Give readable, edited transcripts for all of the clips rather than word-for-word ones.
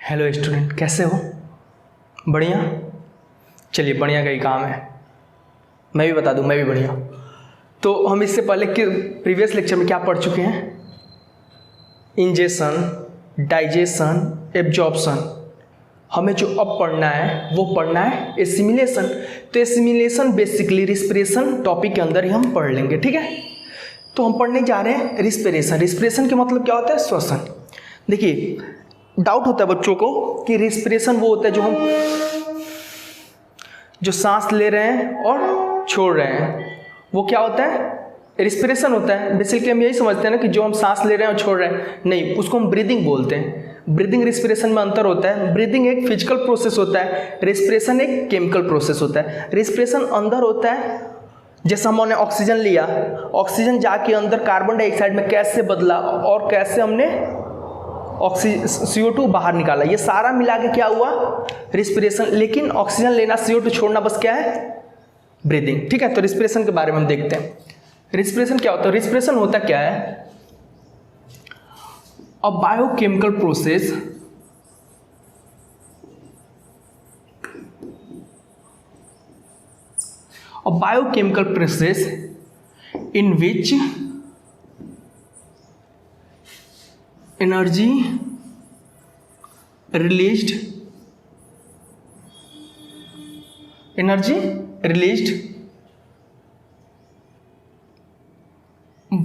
Hello student, कैसे हो? बढ़िया। चलिए, बढ़िया का ही काम है। मैं भी बता दूं, मैं भी बढ़िया। तो हम इससे पहले के प्रीवियस लेक्चर में क्या पढ़ चुके हैं? Ingestion, digestion, absorption. हमें जो अब पढ़ना है वो पढ़ना है एसिमिलेशन। तो एसिमिलेशन बेसिकली रिस्पिरेशन टॉपिक के अंदर ही हम पढ़ लेंगे, ठीक है? तो हम पढ़ने जा रहे हैं रिस्पिरेशन। रिस्पिरेशन के मतलब क्या होता है? श्वसन। देखिए, डाउट होता है बच्चों को कि रिस्पिरेशन वो होता है जो सांस ले रहे हैं और छोड़ रहे हैं, वो क्या होता है? रिस्पिरेशन होता है। बेसिकली हम यही समझते हैं ना कि जो हम सांस ले रहे हैं और छोड़ रहे हैं, नहीं, उसको हम ब्रीदिंग बोलते हैं। ब्रीदिंग रिस्पिरेशन में अंतर होता है। ब्रीदिंग एक फिजिकल प्रोसेस होता है, रिस्पिरेशन एक केमिकल प्रोसेस होता है। रिस्पिरेशन अंदर होता है, जैसे हमने ऑक्सीजन लिया, ऑक्सीजन जाके अंदर कार्बन डाइऑक्साइड में कैसे बदला और कैसे हमने CO2 बाहर निकाला, ये सारा मिला के क्या हुआ? रिस्पिरेशन। लेकिन ऑक्सीजन लेना, CO2 छोड़ना, बस क्या है? ब्रीदिंग, ठीक है? तो रिस्पिरेशन के बारे में हम देखते हैं। रिस्पिरेशन क्या होता है? रिस्पिरेशन होता क्या है? अ biochemical process in which energy released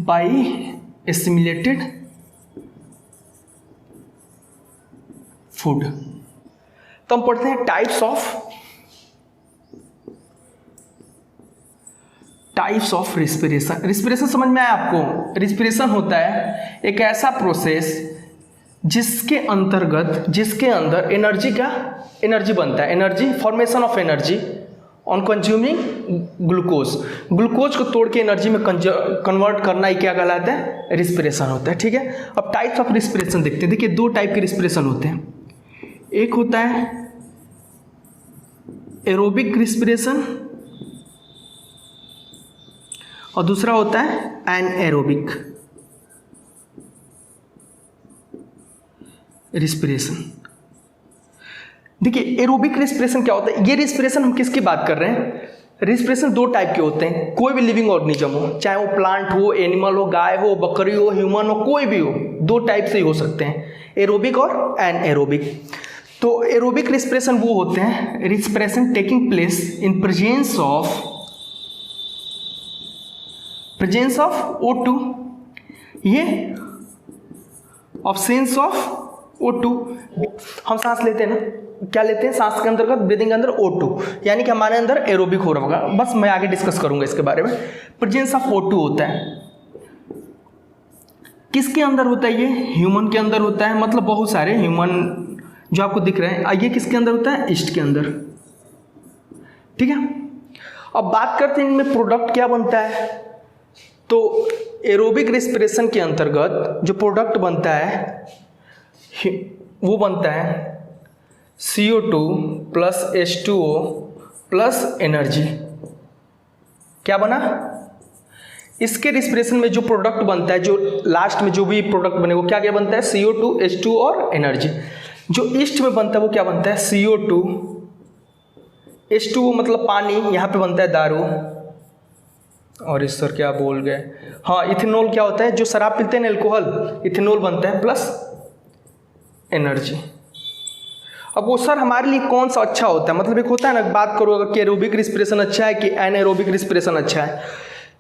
by assimilated food। तो हम पढ़ते हैं टाइप्स ऑफ रिस्पिरेशन। रिस्पिरेशन समझ में आया आपको? रिस्पिरेशन होता है एक ऐसा प्रोसेस जिसके अंदर एनर्जी बनता है। Energy, formation of energy on consuming glucose को तोड़ के एनर्जी में कन्वर्ट करना ही क्या कहलाता है? रिस्पिरेशन होता है, ठीक है? अब टाइप्स ऑफ रिस्पिरेशन देखते हैं। देखिए, दो टाइप के रिस्पिरेशन होते हैं। एक होता है एरोबिक रिस्पिरेशन और दूसरा होता है एनएरोबिक रिस्पिरेशन। देखिए, एरोबिक रिस्पिरेशन क्या होता है? ये रिस्पिरेशन हम किसकी बात कर रहे हैं? रिस्पिरेशन दो टाइप के होते हैं। कोई भी लिविंग ऑर्गेनिज्म हो, चाहे वो प्लांट हो, एनिमल हो, गाय हो, बकरी हो, ह्यूमन हो, कोई भी हो, दो टाइप से ही हो सकते हैं, एरोबिक और एनएरोबिक। तो एरोबिक रिस्पिरेशन वो होते हैं respiration taking place in presence of O2, ये ऑब्सेंस ऑफ O2। हम सांस लेते हैं ना, क्या लेते हैं? सांस के अंतर्गत, ब्रीदिंग के अंदर O2, यानी कि हमारे अंदर एरोबिक हो रहा होगा। बस मैं आगे डिस्कस करूंगा इसके बारे में। प्रेजेंस ऑफ O2 होता है, किसके अंदर होता है? ये ह्यूमन के अंदर होता है। मतलब बहुत सारे ह्यूमन जो आपको दिख रहे हैं, ये किसके अंदर होता है? ईस्ट के अंदर, ठीक है? अब बात करते हैं इनमें प्रोडक्ट क्या बनता है। तो एरोबिक रिस्पिरेशन के अंतर्गत जो प्रोडक्ट बनता है वो बनता है CO2 plus H2O plus energy. क्या बना? इसके रिस्पिरेशन में जो प्रोडक्ट बनता है, जो लास्ट में जो भी प्रोडक्ट बने, वो क्या क्या बनता है? CO2, H2 और एनर्जी। जो ईस्ट में बनता है वो क्या बनता है? CO2, H2O मतलब पानी, यहाँ पे बनता है दारू। और इस सर क्या बोल गए? हाँ, इथेनॉल क्या होता है? जो शराब पीते हैं ना, अल्कोहल, इथेनॉल बनता है प्लस एनर्जी। अब वो सर हमारे लिए कौन सा अच्छा होता है? मतलब एक होता है ना, बात करो अगर कि एरोबिक रिस्पिरेशन अच्छा है कि एनएरोबिक रिस्पिरेशन अच्छा है,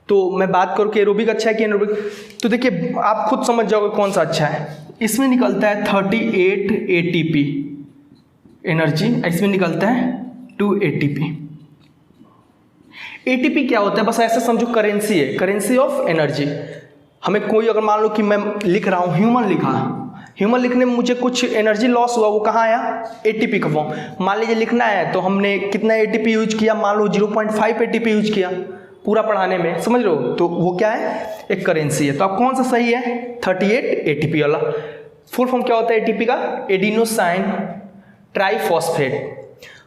तो मैं बात करूँ कि एरोबिक अच्छा है कि एनएरोबिक, तो देखिए आप खुद समझ जाओगे कौन सा अच्छा है। इसमें निकलता है 38 ATP एनर्जी, इसमें निकलता है 2 ATP। ATP क्या होता है? बस ऐसे समझो, करेंसी है, करेंसी ऑफ एनर्जी। हमें कोई अगर मान लो कि मैं लिख रहा हूँ, ह्यूमन लिखने में मुझे कुछ एनर्जी लॉस हुआ, वो कहाँ आया? ATP का फॉर्म। मान लीजिए लिखना है तो हमने कितना ATP यूज किया? मान लो 0.5 ATP यूज किया पूरा पढ़ाने में, समझ लो, तो वो क्या है? एक करेंसी है। तो अब कौन सा सही है? 38 ATP वाला। फुल फॉर्म क्या होता है ATP का? Adenosine triphosphate.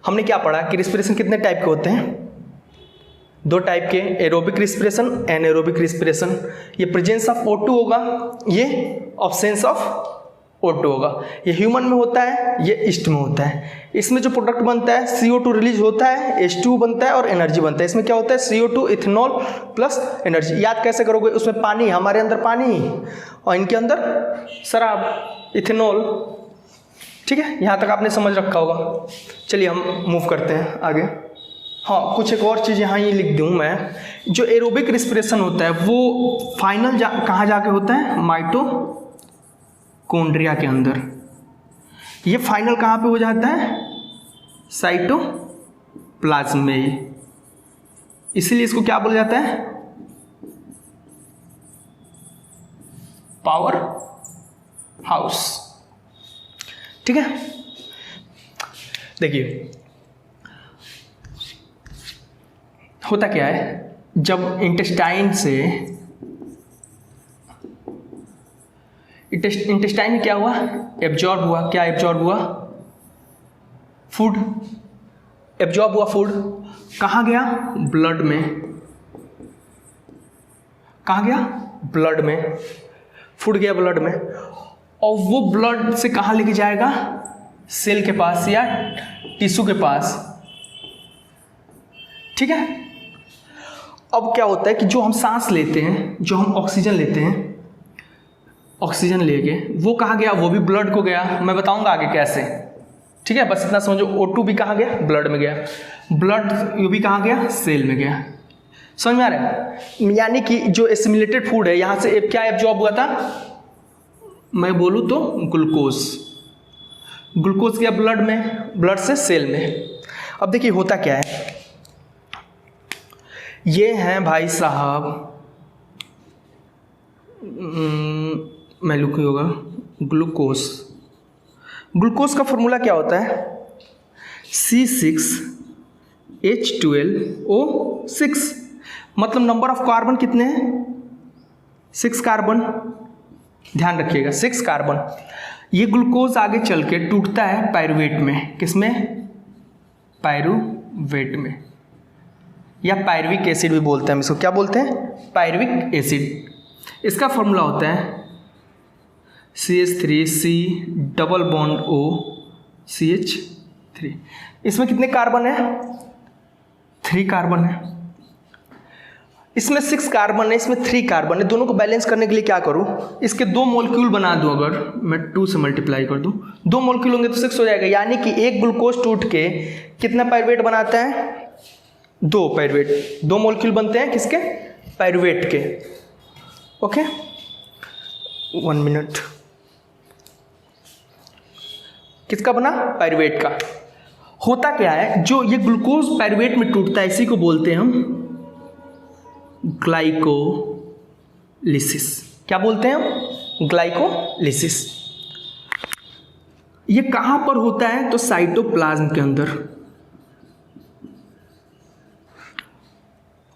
हमने क्या पढ़ा कि रिस्पिरेशन कितने टाइप के होते हैं? दो टाइप के, एरोबिक रिस्पिरेशन, एनएरोबिक रिस्पिरेशन। ये प्रेजेंस ऑफ O2 होगा, ये ऑब्सेंस ऑफ O2 होगा। ये ह्यूमन में होता है, ये ईस्ट में होता है। इसमें जो प्रोडक्ट बनता है CO2 रिलीज होता है, H2 बनता है और एनर्जी बनता है। इसमें क्या होता है CO2 इथेनॉल प्लस एनर्जी। याद कैसे करोगे? उसमें पानी, हमारे अंदर पानी और इनके अंदर शराब, इथेनॉल। ठीक है, यहाँ तक आपने समझ रखा होगा। चलिए हम मूव करते हैं आगे। हाँ, कुछ एक और चीज़ यहाँ ये लिख दूँ मैं। जो एरोबिक रिस्पिरेशन होता है वो फाइनल कहाँ जाके होता है? माइटोकॉन्ड्रिया के अंदर। ये फाइनल कहाँ पे हो जाता है? साइटोप्लाज्म में। इसीलिए इसको क्या बोला जाता है? Power house. ठीक है, देखिए होता क्या है, जब इंटेस्टाइन में क्या हुआ? एब्जॉर्ब हुआ। क्या एब्जॉर्ब हुआ? फूड। एब्जॉर्ब हुआ फूड, कहाँ गया? ब्लड में। कहाँ गया? ब्लड में। फूड गया ब्लड में, और वो ब्लड से कहाँ लेके जाएगा? सेल के पास या टिश्यू के पास। ठीक है, अब क्या होता है कि जो हम सांस लेते हैं, जो हम ऑक्सीजन लेते हैं, ऑक्सीजन लेके वो कहाँ गया? वो भी ब्लड को गया। मैं बताऊंगा आगे कैसे। ठीक है, बस इतना समझो। O2 भी कहाँ गया? ब्लड में गया। ब्लड ये भी कहाँ गया? सेल में गया। समझ में आ रहा है? यानी कि जो एसिमिलेटेड फूड है, यहाँ से क्या एब्जॉर्ब हुआ था? मैं बोलूँ तो ग्लूकोज। ग्लूकोज गया ब्लड में, ब्लड से सेल में। अब देखिए होता क्या है, ये हैं भाई साहब, मैं लिखूँ होगा ग्लूकोज। ग्लूकोज का फॉर्मूला क्या होता है? C6H12O6। मतलब नंबर ऑफ कार्बन कितने हैं? 6 कार्बन। ध्यान रखिएगा, 6 कार्बन। ये ग्लूकोज आगे चल के टूटता है पायरुवेट में। किसमें? पायरुवेट में, या पायरुविक एसिड भी बोलते हैं हम इसको। क्या बोलते हैं? Pyruvic acid. इसका फॉर्मूला होता है CH3C double bond O CH3। इसमें कितने कार्बन है? 3 कार्बन है। इसमें 6 कार्बन है, इसमें 3 कार्बन है। दोनों को बैलेंस करने के लिए क्या करूं? इसके 2 मॉलिक्यूल बना दूं। अगर मैं 2 से मल्टीप्लाई कर दूं, 2 मॉलिक्यूल होंगे तो 6 हो जाएगा। यानी कि एक ग्लूकोज टूट के कितना पायरुवेट बनाता है? 2 पायरुवेट। 2 मॉलिक्यूल बनते हैं किसके? पायरुवेट के। Okay, 1 minute. किसका बना? पायरुवेट का। होता क्या है, जो ये ग्लूकोज पायरुवेट में टूटता है, इसी को बोलते हैं हम ग्लाइकोलिसिस। क्या बोलते हैं हम? ग्लाइकोलिसिस। ये कहां पर होता है? तो साइटोप्लाज्म के अंदर।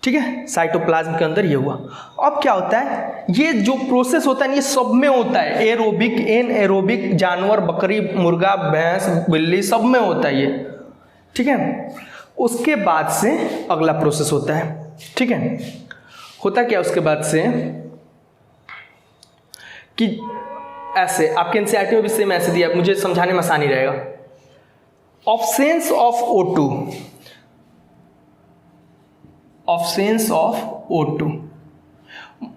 ठीक है, साइटोप्लाज्म के अंदर ये हुआ। अब क्या होता है, ये जो प्रोसेस होता है ये सब में होता है। एरोबिक, एनएरोबिक, जानवर, बकरी, मुर्गा, भैंस, बिल्ली, सब में होता है ये। ठीक है, उसके बाद से अगला प्रोसेस होता है। ठीक है, होता क्या उसके बाद से कि ऐसे आपके एनसीईआरटी में भी सेम ऐसे दिया, मुझे समझाने में आसानी रहेगा। Absence of O2, absence of O2,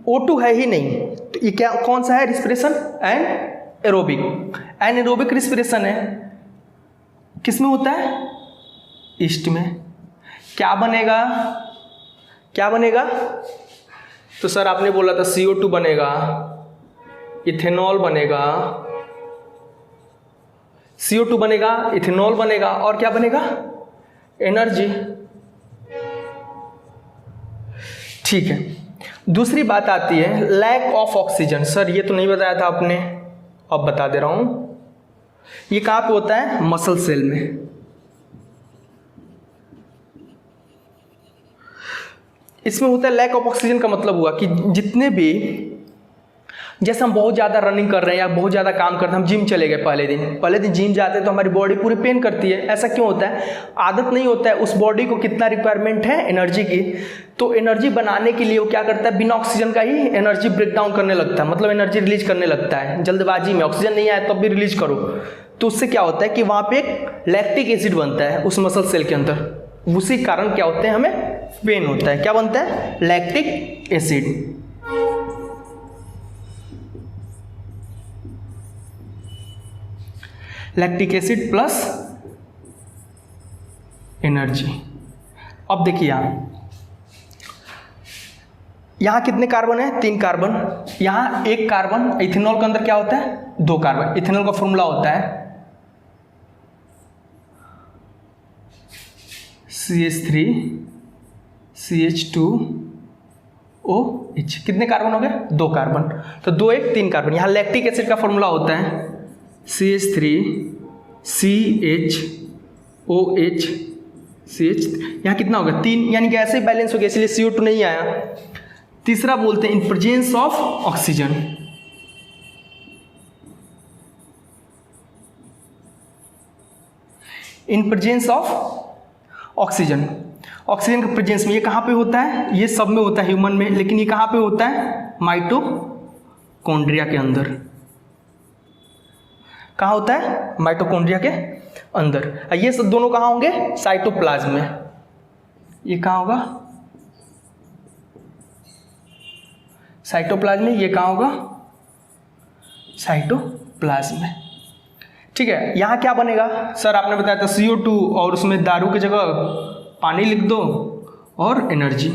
O2 है ही नहीं तो ये क्या, कौन सा है? Respiration and aerobic. Anaerobic respiration है, किस में होता है? ईस्ट में। क्या बनेगा? क्या बनेगा? तो सर आपने बोला था CO2 बनेगा, इथेनॉल बनेगा, CO2 बनेगा, इथेनॉल बनेगा, और क्या बनेगा? एनर्जी। ठीक है, दूसरी बात आती है लैक ऑफ ऑक्सीजन। सर ये तो नहीं बताया था आपने, अब बता दे रहा हूं। ये कहां पे होता है? मसल सेल में। इसमें होता है लैक ऑफ ऑक्सीजन का मतलब हुआ कि जितने भी जैसे हम बहुत ज़्यादा रनिंग कर रहे हैं या बहुत ज़्यादा काम करते हैं, हम जिम चले गए पहले दिन जिम जाते हैं तो हमारी बॉडी पूरी पेन करती है। ऐसा क्यों होता है? आदत नहीं होता है, उस बॉडी को कितना रिक्वायरमेंट है एनर्जी की, तो एनर्जी बनाने के लिए वो क्या करता है, बिना ऑक्सीजन का ही एनर्जी ब्रेक डाउन करने लगता है, मतलब एनर्जी रिलीज करने लगता है। जल्दबाजी में ऑक्सीजन नहीं आया तब भी रिलीज करो, तो उससे क्या होता है कि वहाँ पे एक लैक्टिक एसिड बनता है उस मसल सेल के अंदर, उसी कारण क्या होते हैं, हमें पेन होता है। क्या बनता है? Lactic acid. Lactic acid plus energy. अब देखिए यहां कितने कार्बन है? 3 कार्बन। यहां 1 कार्बन। इथेनॉल के अंदर क्या होता है? 2 कार्बन। इथेनॉल का फॉर्मूला होता है CH3 CH2OH। कितने कार्बन हो गए? 2 कार्बन। तो 2 1 3 कार्बन। यहां लैक्टिक एसिड का फॉर्मूला होता है CH3 CHOH CH। यहाँ कितना हो गया? 3, यानी कि ऐसे ही बैलेंस हो गया, इसलिए CO2 नहीं आया। तीसरा बोलते हैं in presence of oxygen. In presence of oxygen, oxygen के प्रेजेंस में ये कहाँ पे होता है? ये सब में होता है ह्यूमन में, लेकिन ये कहाँ पे होता है? माइटोकॉन्ड्रिया के अंदर। कहाँ होता है? माइटोकॉन्ड्रिया के अंदर। ये सब दोनों कहाँ होंगे? साइटोप्लाज्म में। ये कहाँ होगा? साइटोप्लाज्म में। ये कहाँ होगा? साइटोप्लाज्म में। ठीक है। यहाँ क्या बनेगा? सर आपने बताया था CO2 और उसमें दारू की जगह पानी लिख दो और एनर्जी।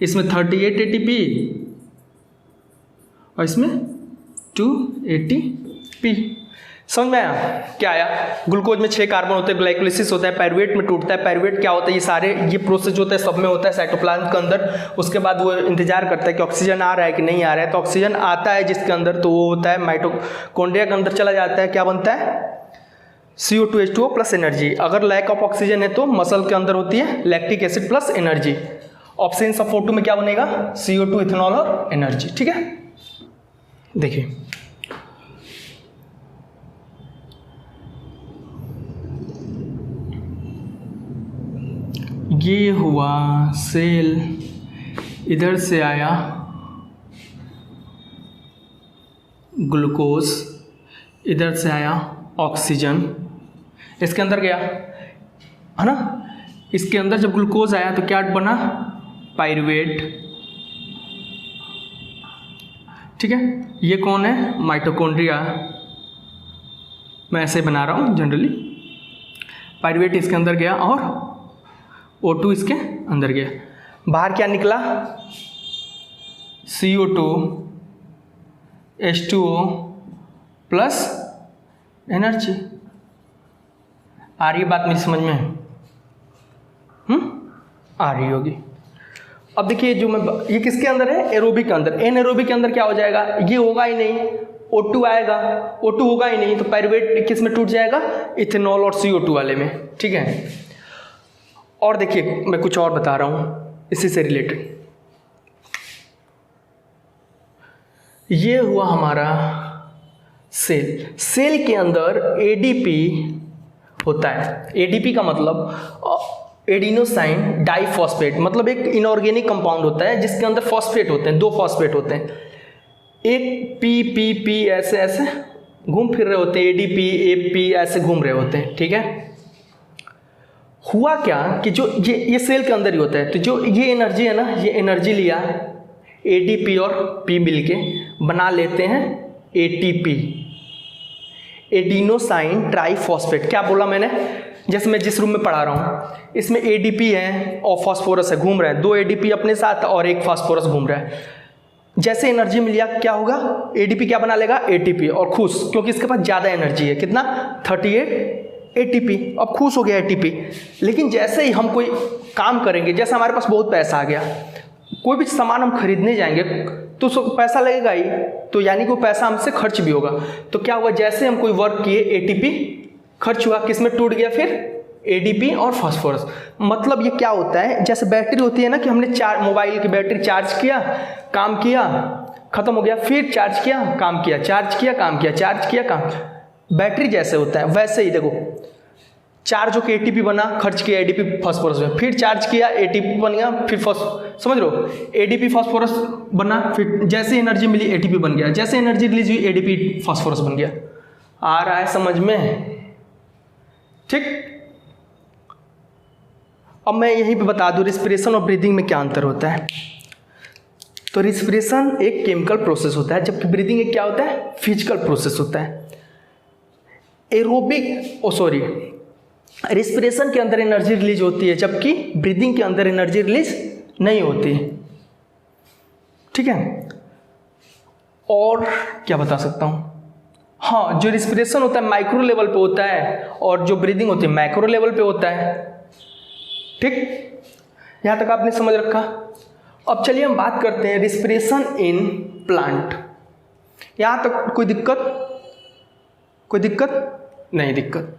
इसमें 38 ATP और इसमें 2 ATP। समझ में आया? क्या आया? ग्लूकोज में 6 कार्बन होते हैं, ग्लाइकोलाइसिस होता है, पायरुवेट में टूटता है। पायरुवेट क्या होता है? ये सारे ये प्रोसेस जो होता है सब में होता है साइटोप्लाज्म के अंदर। उसके बाद वो इंतजार करता है कि ऑक्सीजन आ रहा है कि नहीं आ रहा है, तो ऑक्सीजन आता है जिसके अंदर, तो वो होता है माइटोकॉन्ड्रिया के अंदर चला जाता है। क्या बनता है? CO2H2O plus energy. अगर लैक ऑफ ऑक्सीजन है तो मसल के अंदर होती है lactic acid plus energy. Option of O2 में क्या बनेगा? CO2, इथेनॉल और एनर्जी। ठीक है। देखिए ये हुआ सेल, इधर से आया ग्लूकोज, इधर से आया ऑक्सीजन, इसके अंदर गया है ना। इसके अंदर जब ग्लूकोज आया तो क्या बना? पायरुवेट। ठीक है। ये कौन है? माइटोकॉन्ड्रिया। मैं ऐसे बना रहा हूँ जनरली। पायरुवेट इसके अंदर गया और O2 इसके अंदर गया। बाहर क्या निकला? CO2 H2O plus energy. आ रही है बात मेरी समझ में? आ रही होगी। अब देखिए जो मैं ये किसके अंदर है? एरोबिक के अंदर। एनएरोबिक के अंदर क्या हो जाएगा? ये होगा ही नहीं, O2 आएगा। O2 होगा ही नहीं तो पायरुवेट किस में टूट जाएगा? इथेनॉल और CO2 वाले में। ठीक है। और देखिए मैं कुछ और बता रहा हूं इसी से रिलेटेड। ये हुआ हमारा सेल। सेल के अंदर ADP होता है। ADP का मतलब एडिनोसाइन डाइफॉस्फेट, मतलब एक इनऑर्गेनिक कंपाउंड होता है जिसके अंदर फॉस्फेट होते हैं, 2 फॉस्फेट होते हैं। एक P ऐसे ऐसे घूम फिर रहे होते हैं, ADP AP ऐसे घूम रहे होते हैं। ठीक है। हुआ क्या कि जो ये सेल के अंदर ही होता है, तो जो ये एनर्जी है ना, ये एनर्जी लिया ADP और P मिलके बना लेते हैं ATP, एडिनोसाइन ट्राइफॉस्फेट। क्या बोला मैंने? जैसे मैं जिस रूम में पढ़ा रहा हूँ इसमें ADP है और फॉस्फोरस है, घूम रहा है। 2 ADP अपने साथ और 1 फॉस्फोरस घूम रहा है। जैसे एनर्जी मिल लिया क्या होगा? ADP क्या बना लेगा? ATP। और खुश, क्योंकि इसके पास ज़्यादा एनर्जी है। कितना? 38 ATP। अब खुश हो गया ATP। लेकिन जैसे ही हम कोई काम करेंगे, जैसे हमारे पास बहुत पैसा आ गया, कोई भी सामान हम खरीदने जाएंगे तो पैसा लगेगा ही, तो यानी कि वो पैसा हमसे खर्च भी होगा। तो क्या हुआ? जैसे हम कोई वर्क किए ATP खर्च हुआ, किस में टूट गया फिर? ADP और फास्फोरस। मतलब ये क्या होता है? जैसे बैटरी होती है ना, कि हमने मोबाइल की बैटरी चार्ज किया, काम किया, खत्म हो गया, फिर चार्ज किया काम किया, चार्ज किया काम किया, चार्ज किया काम। बैटरी जैसे होता है वैसे ही देखो, चार्ज होकर एटीपी बना, खर्च किया एडीपी फास्फोरस में, फिर चार्ज किया एटीपी बन गया, फिर समझ लो एडीपी फास्फोरस बना, फिर जैसे एनर्जी मिली एटीपी बन गया, जैसे एनर्जी रिलीज हुई एडीपी फास्फोरस बन गया। आ रहा है समझ में? ठीक। अब मैं यहीं पे बता दूं रिस्पिरेशन और ब्रीदिंग में क्या अंतर होता है। तो रिस्पिरेशन एक केमिकल प्रोसेस होता है, जबकि ब्रीदिंग एक क्या होता है, फिजिकल प्रोसेस होता है। रिस्पिरेशन के अंदर एनर्जी रिलीज होती है, जबकि ब्रीदिंग के अंदर एनर्जी रिलीज नहीं होती। ठीक है। और क्या बता सकता हूँ, हाँ, जो रिस्पिरेशन होता है माइक्रो लेवल पे होता है और जो ब्रीदिंग होती है मैक्रो लेवल पे होता है। ठीक, यहाँ तक आपने समझ रखा। अब चलिए हम बात करते हैं रिस्पिरेशन इन प्लांट। यहाँ तक कोई दिक्कत? कोई दिक्कत नहीं? दिक्कत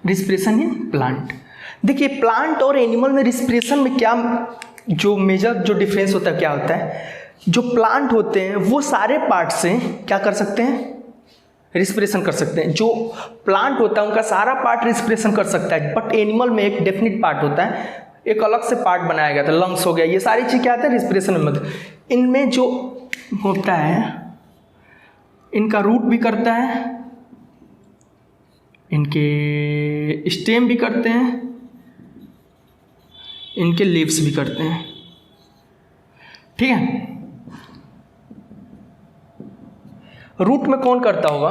रिस्पिरेशन इन प्लांट। देखिए प्लांट और एनिमल में रिस्पिरेशन में क्या जो मेजर जो डिफरेंस होता है क्या होता है, जो प्लांट होते हैं वो सारे पार्ट से क्या कर सकते हैं, रिस्पिरेशन कर सकते हैं। जो प्लांट होता है उनका सारा पार्ट रिस्पिरेशन कर सकता है, बट एनिमल में एक डेफिनेट पार्ट होता है, एक अलग से पार्ट बनाया गया था, लंग्स हो गया, ये सारी चीज़ क्या होता है रिस्पिरेशन में मदद। इनमें जो होता है इनका रूट भी करता है, इनके स्टेम भी करते हैं, इनके लीव्स भी करते हैं। ठीक है। रूट में कौन करता होगा?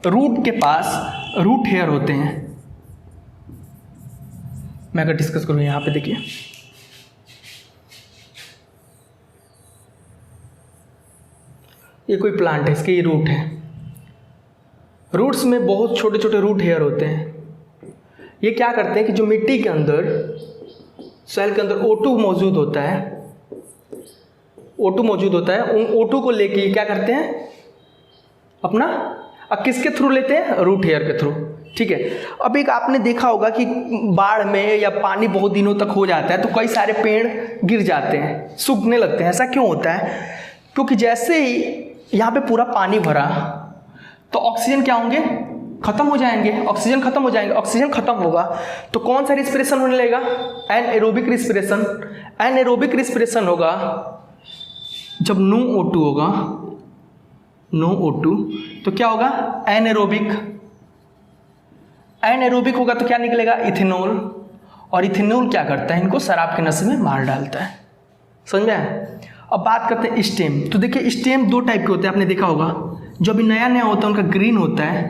रूट के पास रूट हेयर होते हैं। मैं अगर डिस्कस करूँ यहाँ पे देखिए, ये कोई प्लांट है, इसके ये रूट है। रूट्स में बहुत छोटे छोटे रूट हेयर होते हैं। ये क्या करते हैं कि जो मिट्टी के अंदर, सॉइल के अंदर O2 मौजूद होता है, O2 मौजूद होता है, उन O2 को लेके क्या करते हैं अपना, अब किसके थ्रू लेते हैं? रूट हेयर के थ्रू। ठीक है। अब एक आपने देखा होगा कि बाढ़ में या पानी बहुत दिनों तक हो जाता है तो कई सारे पेड़ गिर जाते हैं, सूखने लगते हैं। ऐसा क्यों होता है? क्योंकि जैसे ही यहाँ पे पूरा पानी भरा तो ऑक्सीजन क्या होंगे, खत्म हो जाएंगे, ऑक्सीजन खत्म हो जाएंगे। ऑक्सीजन खत्म होगा तो कौन सा रिस्पिरेशन होने लगेगा? Anaerobic respiration. एनएरोबिक रिस्पिरेशन होगा जब नो O2 होगा, नो O2, तो क्या होगा? एनएरोबिक। एनएरोबिक होगा तो क्या निकलेगा? इथेनॉल। और इथेनॉल क्या करता है? इनको शराब के नशे में मार डालता है। समझ में आया? अब बात करते हैं स्टेम। तो देखिए स्टेम दो टाइप के होते हैं, आपने देखा होगा। जो अभी नया नया होता है उनका ग्रीन होता है,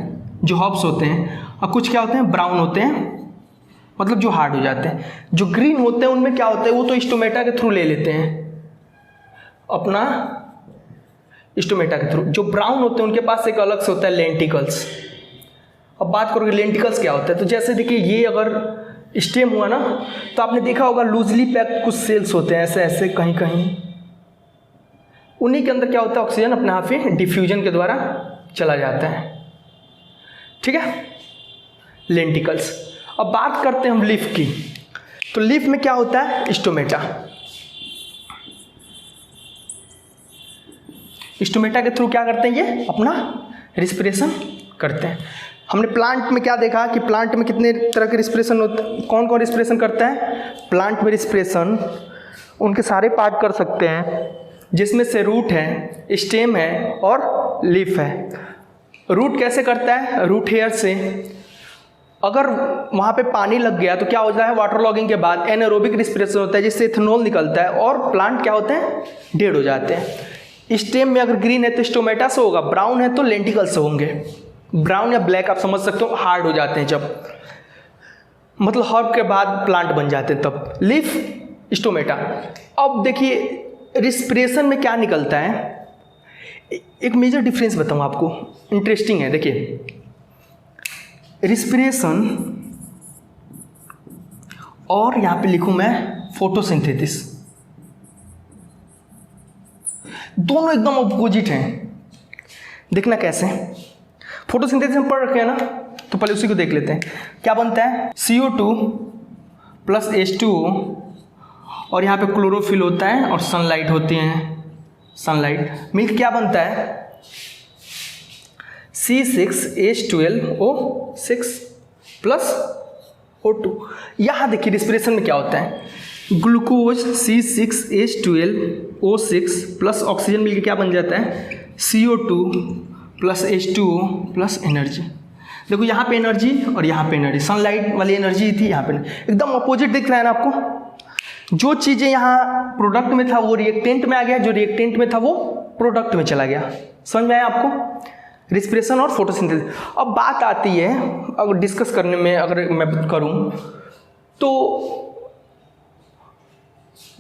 जो हॉप्स होते हैं, और कुछ क्या होते हैं ब्राउन होते हैं, मतलब जो हार्ड हो जाते हैं। जो ग्रीन होते हैं उनमें क्या होता है, वो तो स्टोमेटा के थ्रू ले लेते हैं अपना, स्टोमेटा के थ्रू। जो ब्राउन होते हैं उनके पास एक अलग से होता है लेंटिकल्स। अब बात करोगे लेंटिकल्स क्या होता है, तो जैसे देखिए ये अगर स्टेम हुआ ना तो आपने देखा होगा लूजली पैक कुछ सेल्स होते हैं ऐसे ऐसे कहीं कहीं, उन्हीं के अंदर क्या होता है ऑक्सीजन अपने आप ही डिफ्यूजन के द्वारा चला जाता है। ठीक है, लेंटिकल्स। अब बात करते हैं हम लीफ की। तो लीफ में क्या होता है? स्टोमेटा। स्टोमेटा के थ्रू क्या करते हैं ये अपना रिस्पिरेशन करते हैं। हमने प्लांट में क्या देखा कि प्लांट में कितने तरह के रिस्पिरेशन होते हैं, कौन कौन रिस्पिरेशन करता है प्लांट में? रिस्पिरेशन उनके सारे पार्ट कर सकते हैं, जिसमें से रूट है, स्टेम है और लीफ है। रूट कैसे करता है? रूट हेयर से। अगर वहाँ पे पानी लग गया तो क्या होता है? वाटर लॉगिंग के बाद एनारोबिक रिस्पिरेशन होता है, जिससे इथेनॉल निकलता है और प्लांट क्या होते हैं? डेड हो जाते हैं। स्टेम में अगर ग्रीन है तो स्टोमेटा से होगा, ब्राउन है तो लेंटिकल से होंगे। ब्राउन या ब्लैक आप समझ सकते हो, हार्ड हो जाते हैं जब, मतलब हर्ब के बाद प्लांट बन जाते हैं तब। Leaf, stomata. अब देखिए रिस्पिरेशन में क्या निकलता है, एक मेजर डिफरेंस बताऊँ आपको, इंटरेस्टिंग है। देखिए रिस्पिरेशन और यहाँ पे लिखूँ मैं फोटोसिंथेसिस, दोनों एकदम अपोजिट हैं। देखना कैसे। फोटोसिंथेसिस में पढ़ रखे हैं ना, तो पहले उसी को देख लेते हैं। क्या बनता है, CO2 प्लस H2O, और यहाँ पे क्लोरोफिल होता है और सनलाइट होती है, सनलाइट मिलकर क्या बनता है, C6H12O6 प्लस O2। यहाँ देखिए रिस्पिरेशन में क्या होता है, ग्लूकोज C6H12O6 प्लस ऑक्सीजन मिलकर क्या बन जाता है, CO2 plus H2O plus energy. देखो यहाँ पे एनर्जी और यहाँ पे एनर्जी, सनलाइट वाली एनर्जी थी, यहाँ पे एकदम अपोजिट दिख रहा है ना आपको। जो चीज़ें यहाँ प्रोडक्ट में था वो रिएक्टेंट में आ गया, जो रिएक्टेंट में था वो प्रोडक्ट में चला गया। समझ में आया आपको, रिस्पिरेशन और फोटोसिंथेसिस। अब बात आती है, अगर डिस्कस करने में अगर मैं करूँ तो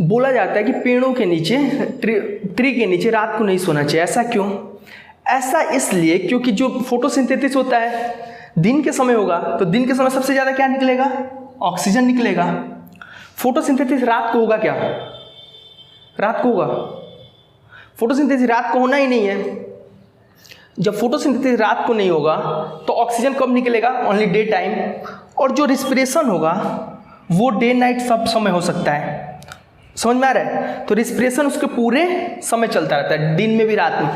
बोला जाता है कि पेड़ों के नीचे, ट्री के नीचे रात को नहीं सोना चाहिए। ऐसा क्यों? ऐसा इसलिए क्योंकि जो फोटोसिंथेसिस होता है दिन के समय होगा, तो दिन के समय सबसे ज़्यादा क्या निकलेगा, ऑक्सीजन निकलेगा। फोटोसिंथेसिस रात को होगा क्या, रात को होगा? फोटोसिंथेसिस रात को होना ही नहीं है। जब फोटोसिंथेसिस रात को नहीं होगा तो ऑक्सीजन कब निकलेगा, ओनली डे टाइम। और जो रिस्पिरेशन होगा वो डे नाइट सब समय हो सकता है। समझ में आ रहा है? तो रिस्पिरेशन उसके पूरे समय चलता रहता है, दिन में भी रात में।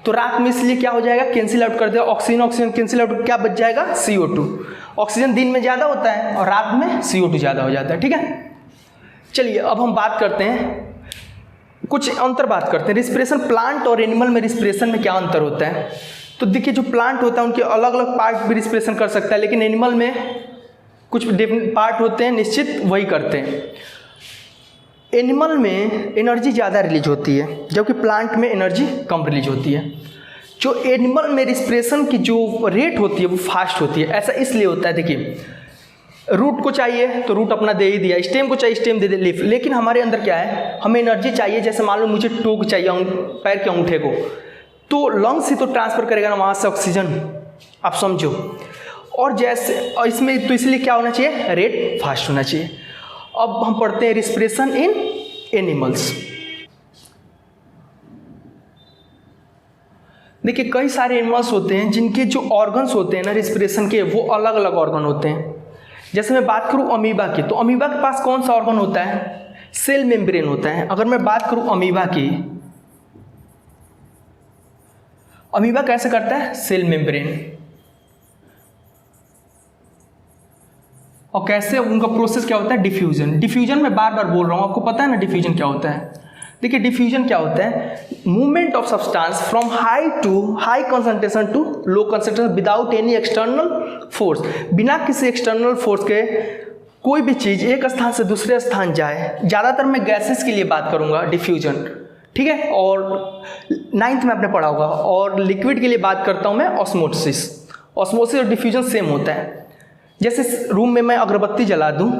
तो रात में इसलिए क्या हो जाएगा, कैंसिल आउट कर दिया, ऑक्सीजन ऑक्सीजन कैंसिल आउट, क्या बच जाएगा, CO2। ऑक्सीजन दिन में ज़्यादा होता है और रात में CO2 ज़्यादा हो जाता है। ठीक है, चलिए अब हम बात करते हैं, कुछ अंतर बात करते हैं। रिस्पिरेशन प्लांट और एनिमल में रिस्पिरेशन में क्या अंतर होता है? तो देखिए जो प्लांट होता है उनके अलग अलग पार्ट भी रिस्पिरेशन कर सकता है, लेकिन एनिमल में कुछ पार्ट होते हैं निश्चित, वही करते हैं। एनिमल में एनर्जी ज़्यादा रिलीज होती है जबकि प्लांट में एनर्जी कम रिलीज होती है। जो एनिमल में रिस्पिरेशन की जो रेट होती है वो फास्ट होती है। ऐसा इसलिए होता है, देखिए रूट को चाहिए तो रूट अपना दे ही दिया, स्टेम को चाहिए स्टेम दे दे लीफ, लेकिन हमारे अंदर क्या है, हमें एनर्जी चाहिए। जैसे मान लो मुझे टोक चाहिए पैर के अंगूठे को, तो लंग्स ही तो ट्रांसफर करेगा ना वहाँ से ऑक्सीजन, आप समझो। और जैसे और इसमें तो इसलिए क्या होना चाहिए, रेट फास्ट होना चाहिए। अब हम पढ़ते हैं रिस्पिरेशन इन एनिमल्स। देखिए कई सारे एनिमल्स होते हैं जिनके जो ऑर्गन्स होते हैं ना रिस्पिरेशन के, वो अलग अलग ऑर्गन होते हैं। जैसे मैं बात करूं अमीबा की, तो अमीबा के पास कौन सा ऑर्गन होता है, सेल मेम्ब्रेन होता है। अगर मैं बात करूं अमीबा की, अमीबा कैसे करता है, सेल मेम्ब्रेन। और कैसे उनका प्रोसेस क्या होता है, डिफ्यूजन। डिफ्यूजन मैं बार बार बोल रहा हूँ, आपको पता है ना डिफ्यूजन क्या होता है। देखिए डिफ्यूजन क्या होता है, movement of substance from high concentration to low concentration without any external force. बिना किसी एक्सटर्नल फोर्स के कोई भी चीज़ एक स्थान से दूसरे स्थान जाए। ज़्यादातर मैं गैसेस के लिए बात करूँगा डिफ्यूजन, ठीक है, और 9th में आपने पढ़ा होगा। और लिक्विड के लिए बात करता हूँ मैं ऑस्मोसिस। ऑस्मोसिस और डिफ्यूजन सेम होता है। जैसे रूम में मैं अगरबत्ती जला दूं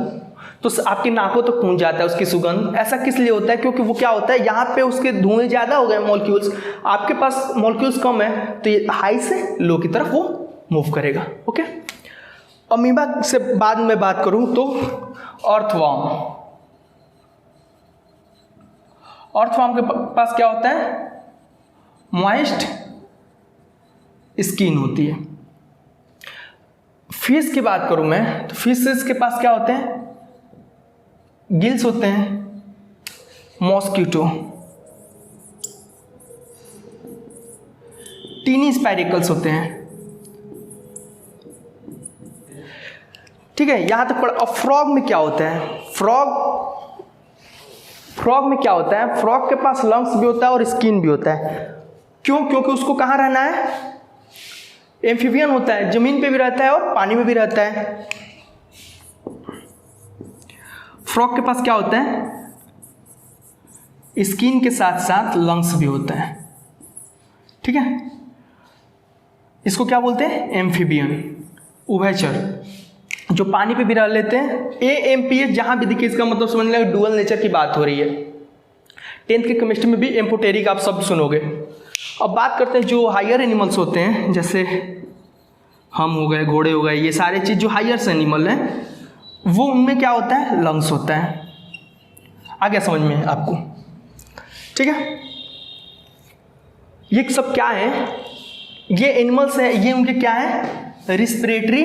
तो आपकी नाकों तक पहुंच जाता है उसकी सुगंध। ऐसा किस लिए होता है, क्योंकि वो क्या होता है, यहाँ पे उसके धुएं ज़्यादा हो गए मॉलिक्यूल्स, आपके पास मॉलिक्यूल्स कम है, तो ये हाई से लो की तरफ वो मूव करेगा। ओके, अमीबा से बाद में बात करूं तो अर्थवर्म। अर्थवर्म के पास क्या होता है, मॉइस्ट स्किन होती है। फिश की बात करूं मैं तो फिशेस के पास क्या होते हैं, गिल्स होते हैं। मॉस्किटो टीनी स्पाइरिकल्स होते हैं। ठीक है, यहां तक पढ़ा। अब फ्रॉग में क्या होता है, फ्रॉग में क्या होता है, फ्रॉग के पास लंग्स भी होता है और स्किन भी होता है। क्यों? क्योंकि उसको कहाँ रहना है, एम्फीबियन होता है, जमीन पे भी रहता है और पानी में भी रहता है। फ्रॉग के पास क्या होता है, स्किन के साथ साथ लंग्स भी होता है। ठीक है, इसको क्या बोलते हैं, एम्फीबियन, उभयचर, जो पानी पे भी रह लेते हैं। AMPH जहां भी दिखे इसका मतलब समझ लें डुअल नेचर की बात हो रही है। 10th की केमिस्ट्री में भी एम्फोटेरिक आप सब सुनोगे। अब बात करते हैं जो हायर एनिमल्स होते हैं, जैसे हम हो गए, घोड़े हो गए, ये सारे चीज़ जो हायर एनिमल हैं, वो उनमें क्या होता है, लंग्स होता है। आ गया समझ में आपको? ठीक है, ये सब क्या है, ये एनिमल्स हैं, ये उनके क्या है, रिस्पिरेटरी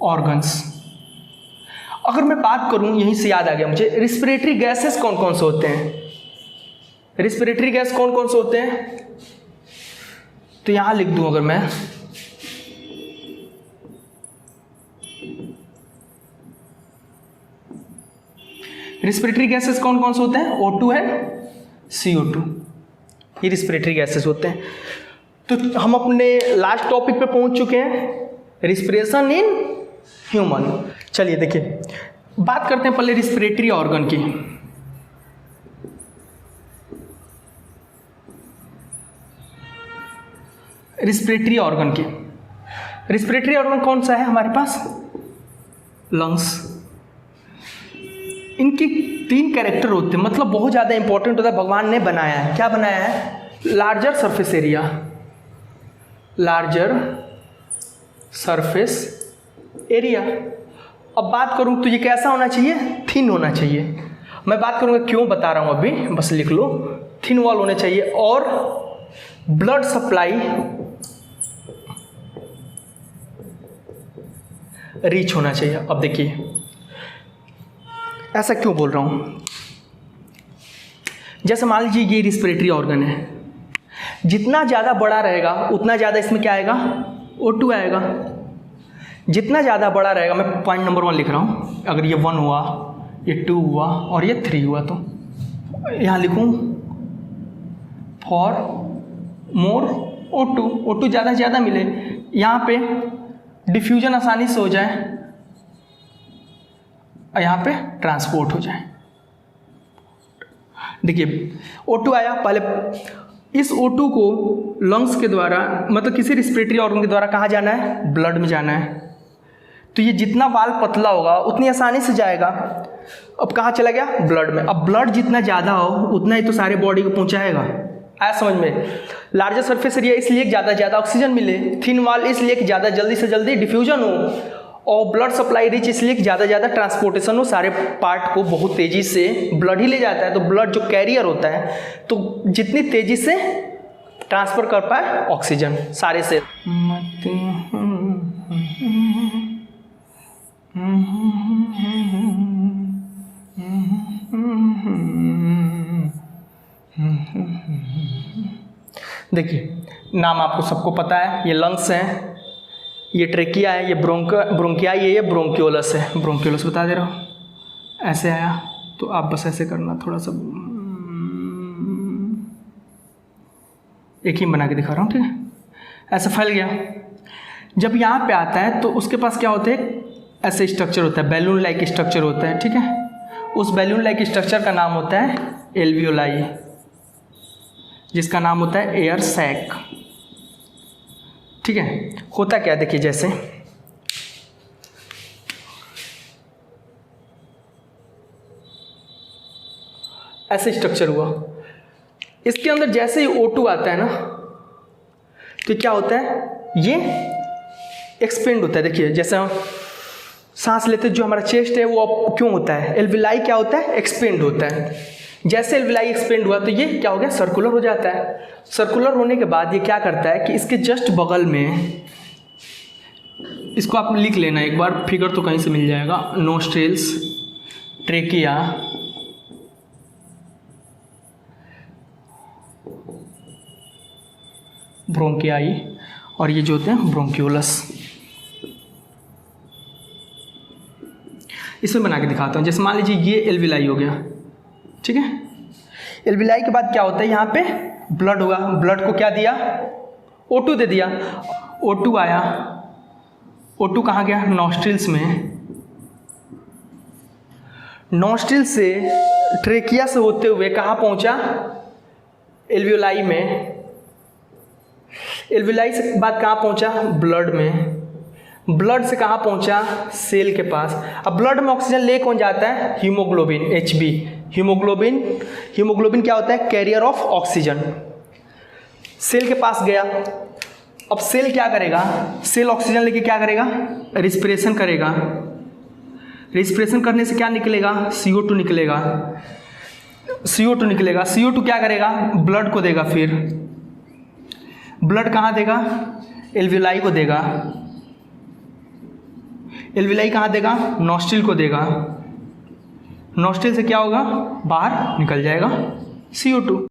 ऑर्गन्स। अगर मैं बात करूं, यहीं से याद आ गया मुझे, रिस्पिरेटरी गैसेस कौन कौन से होते हैं? रिस्पिरेटरी गैस कौन कौन से होते हैं? तो यहां लिख दूं अगर मैं, रिस्पिरेटरी गैसेस कौन कौन से होते हैं? O2 है, CO2, ये रिस्पिरेटरी गैसेस होते हैं। तो हम अपने लास्ट टॉपिक पे पहुंच चुके हैं, रिस्पिरेशन इन ह्यूमन। चलिए देखिए, बात करते हैं पहले रिस्पिरेटरी ऑर्गन की। रिस्पिरेटरी ऑर्गन कौन सा है हमारे पास? लंग्स। इनकी 3 कैरेक्टर होते हैं, मतलब बहुत ज़्यादा इंपॉर्टेंट होता है, भगवान ने बनाया है। क्या बनाया है? Larger surface area. अब बात करूं तो ये कैसा होना चाहिए? थिन होना चाहिए। मैं बात करूंगा क्यों, बता रहा हूं अभी, बस लिख लो। थिन वॉल होने चाहिए और ब्लड सप्लाई रीच होना चाहिए। अब देखिए ऐसा क्यों बोल रहा हूं, जैसे मान लीजिए ये रिस्पिरेटरी ऑर्गन है, जितना ज़्यादा बड़ा रहेगा उतना ज़्यादा इसमें क्या आएगा? O2 आएगा। जितना ज़्यादा बड़ा रहेगा, मैं पॉइंट नंबर 1 लिख रहा हूँ, अगर ये 1 हुआ, ये 2 हुआ और ये 3 हुआ, तो यहाँ लिखूँ फॉर मोर O2 ज़्यादा से ज़्यादा मिले, यहाँ पे डिफ्यूजन आसानी से हो जाए और यहाँ पे ट्रांसपोर्ट हो जाए। देखिए O2 आया, पहले इस O2 को लंग्स के द्वारा, मतलब किसी रिस्पिरेटरी ऑर्गन के द्वारा कहाँ जाना है? ब्लड में जाना है। तो ये जितना वाल पतला होगा उतनी आसानी से जाएगा। अब कहाँ चला गया? ब्लड में। अब ब्लड जितना ज़्यादा हो उतना ही तो सारे बॉडी को पहुँचाएगा। आया समझ में? लार्जर सरफेस एरिया इसलिए ज़्यादा ऑक्सीजन मिले, थिन वाल इसलिए कि ज़्यादा जल्दी से जल्दी डिफ्यूजन हो, और ब्लड सप्लाई रिच इसलिए कि ज़्यादा ट्रांसपोर्टेशन हो, सारे पार्ट को बहुत तेज़ी से ब्लड ही ले जाता है। तो ब्लड जो कैरियर होता है, तो जितनी तेज़ी से ट्रांसफ़र कर पाए ऑक्सीजन सारे से। देखिए नाम आपको सबको पता है, ये लंग्स हैं, ये ट्रेकिया है, ये ब्रोंकियाई है, ये ब्रोंक्योलस है। ब्रोंक्योलस बता दे रहा हूँ, ऐसे आया तो आप बस ऐसे करना, थोड़ा सा एक ही बना के दिखा रहा हूँ, ठीक है? ऐसे फैल गया। जब यहाँ पे आता है तो उसके पास क्या होता है? ऐसे स्ट्रक्चर होता है, बैलून लाइक स्ट्रक्चर होता है, ठीक है? उस बैलून लाइक स्ट्रक्चर का नाम होता है एल्वियोलाई, जिसका नाम होता है एयर सैक, ठीक है? होता क्या, देखिए जैसे ऐसे स्ट्रक्चर हुआ, इसके अंदर जैसे ही O2 आता है ना, तो क्या होता है? ये एक्सपेंड होता है। देखिए जैसे हम सांस लेते, जो हमारा चेस्ट है वो क्यों होता है? एल्विलाई क्या होता है? एक्सपेंड होता है। जैसे एल्विलाई एक्सपेंड हुआ तो ये क्या हो गया? सर्कुलर हो जाता है। सर्कुलर होने के बाद ये क्या करता है कि इसके जस्ट बगल में, इसको आप लिख लेना एक बार, फिगर तो कहीं से मिल जाएगा, नोस्ट्रिल्स, ट्रेकिया, ब्रोंकियाई, और ये जो होते हैं ब्रोंक्योलस। इसमें बना के दिखाता हूँ। जैसे मान लीजिए ये एल्विलाई हो गया, ठीक है? एल्विलाई के बाद क्या होता है? यहाँ पे ब्लड होगा, ब्लड को क्या दिया? O2 दे दिया। O2 आया, O2 कहाँ गया? नॉस्ट्रिल्स में। नॉस्ट्रिल से ट्रेकिया से होते हुए कहाँ पहुँचा? एल्वियोलाई में। एल्वियोलाई से बाद कहाँ पहुँचा? ब्लड में। ब्लड से कहाँ पहुँचा? सेल के पास। अब ब्लड में ऑक्सीजन ले कौन जाता है? Haemoglobin, Hb। हीमोग्लोबिन क्या होता है? Carrier of oxygen. सेल के पास गया। अब सेल क्या करेगा? सेल ऑक्सीजन लेके क्या करेगा? रिस्पिरेशन करेगा। रिस्पिरेशन करने से क्या निकलेगा? CO2 निकलेगा। CO2 निकलेगा। CO2 क्या करेगा, ब्लड को देगा, फिर ब्लड कहाँ देगा, एल्विलाई को देगा। एल्विलाई कहाँ देगा, नॉस्ट्रिल को देगा। नॉस्ट्रिल से क्या होगा, बाहर निकल जाएगा CO2।